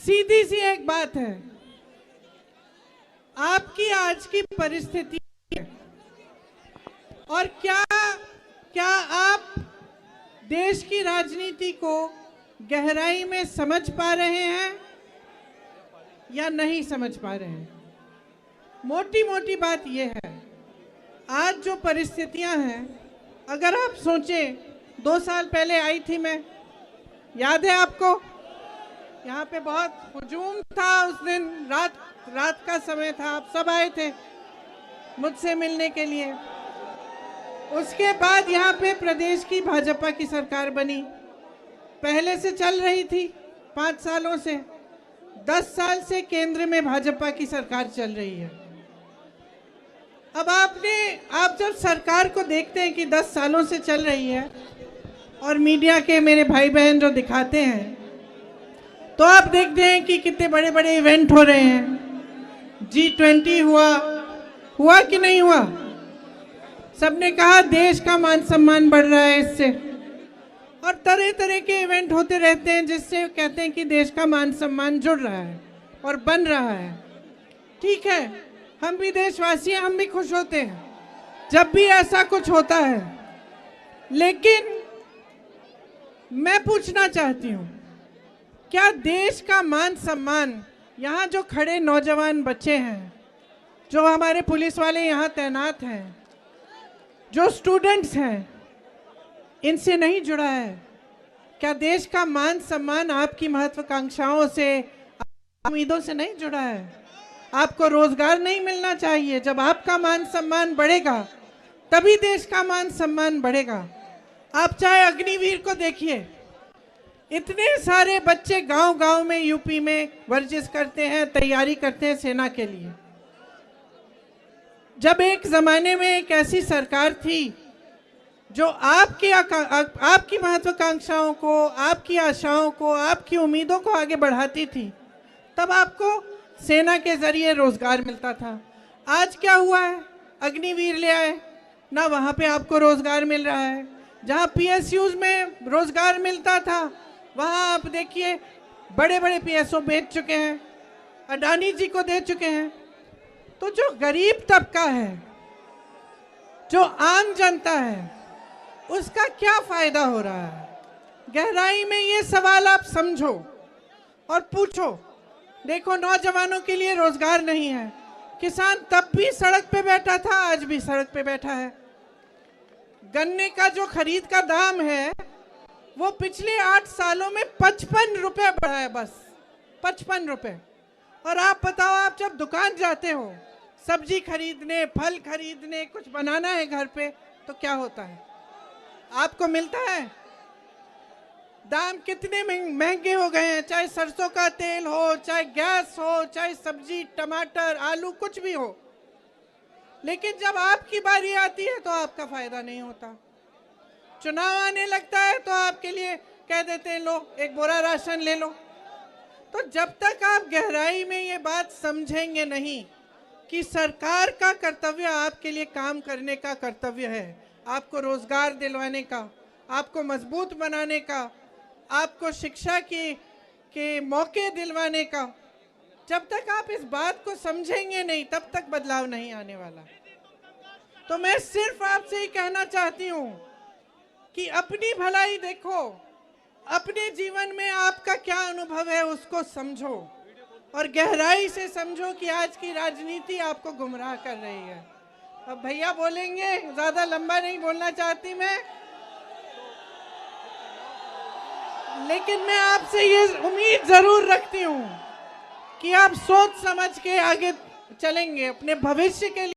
सीधी सी एक बात है, आपकी आज की परिस्थिति और क्या आप देश की राजनीति को गहराई में समझ पा रहे हैं या नहीं समझ पा रहे हैं? मोटी मोटी बात यह है, आज जो परिस्थितियां हैं, अगर आप सोचें 2 साल पहले आई थी मैं, याद है आपको? यहाँ पे बहुत हुजूम था उस दिन, रात का समय था, आप सब आए थे मुझसे मिलने के लिए। उसके बाद यहाँ पे प्रदेश की भाजपा की सरकार बनी, पहले से चल रही थी 5 सालों से, 10 साल से केंद्र में भाजपा की सरकार चल रही है। अब आप जब सरकार को देखते हैं कि 10 सालों से चल रही है और मीडिया के मेरे भाई बहन जो दिखाते हैं, तो आप देखते हैं कि कितने बड़े बड़े इवेंट हो रहे हैं। G20 हुआ कि नहीं हुआ? सबने कहा देश का मान सम्मान बढ़ रहा है इससे, और तरह तरह के इवेंट होते रहते हैं जिससे कहते हैं कि देश का मान सम्मान जुड़ रहा है और बन रहा है। ठीक है, हम भी देशवासी हैं, हम भी खुश होते हैं जब भी ऐसा कुछ होता है, लेकिन मैं पूछना चाहती हूँ, क्या देश का मान सम्मान, यहाँ जो खड़े नौजवान बच्चे हैं, जो हमारे पुलिस वाले यहाँ तैनात हैं, जो स्टूडेंट्स हैं, इनसे नहीं जुड़ा है? क्या देश का मान सम्मान आपकी महत्वाकांक्षाओं से, उम्मीदों से नहीं जुड़ा है? आपको रोजगार नहीं मिलना चाहिए? जब आपका मान सम्मान बढ़ेगा तभी देश का मान सम्मान बढ़ेगा। आप चाहे अग्निवीर को देखिए, इतने सारे बच्चे गांव-गांव में यूपी में वर्जिश करते हैं, तैयारी करते हैं सेना के लिए। जब एक जमाने में एक ऐसी सरकार थी जो आपकी महत्वाकांक्षाओं को, आपकी आशाओं को, आपकी उम्मीदों को आगे बढ़ाती थी, तब आपको सेना के जरिए रोजगार मिलता था। आज क्या हुआ है? अग्निवीर ले आए ना, वहाँ पे आपको रोजगार मिल रहा है। जहाँ PSUs में रोजगार मिलता था, वहाँ आप देखिए बड़े बड़े PSO बेच चुके हैं, अडानी जी को दे चुके हैं। तो जो गरीब तबका है, जो आम जनता है, उसका क्या फायदा हो रहा है? गहराई में ये सवाल आप समझो और पूछो। देखो, नौजवानों के लिए रोजगार नहीं है, किसान तब भी सड़क पे बैठा था, आज भी सड़क पे बैठा है। गन्ने का जो खरीद का दाम है वो पिछले 8 सालों में 55 रुपए बढ़ा है, बस 55 रुपए। और आप बताओ, आप जब दुकान जाते हो सब्जी खरीदने, फल खरीदने, कुछ बनाना है घर पे, तो क्या होता है? आपको मिलता है? दाम कितने महंगे हो गए हैं, चाहे सरसों का तेल हो, चाहे गैस हो, चाहे सब्जी, टमाटर, आलू, कुछ भी हो। लेकिन जब आपकी बारी आती है तो आपका फायदा नहीं होता। चुनाव आने लगता है तो आपके लिए कह देते हैं, लो एक बोरा राशन ले लो। तो जब तक आप गहराई में ये बात समझेंगे नहीं कि सरकार का कर्तव्य आपके लिए काम करने का कर्तव्य है, आपको रोजगार दिलवाने का, आपको मजबूत बनाने का, आपको शिक्षा के मौके दिलवाने का, जब तक आप इस बात को समझेंगे नहीं, तब तक बदलाव नहीं आने वाला। तो मैं सिर्फ आपसे ही कहना चाहती हूँ कि अपनी भलाई देखो, अपने जीवन में आपका क्या अनुभव है उसको समझो, और गहराई से समझो कि आज की राजनीति आपको गुमराह कर रही है। अब भैया बोलेंगे, ज्यादा लंबा नहीं बोलना चाहती मैं, लेकिन मैं आपसे ये उम्मीद जरूर रखती हूँ कि आप सोच समझ के आगे चलेंगे, अपने भविष्य के लिए।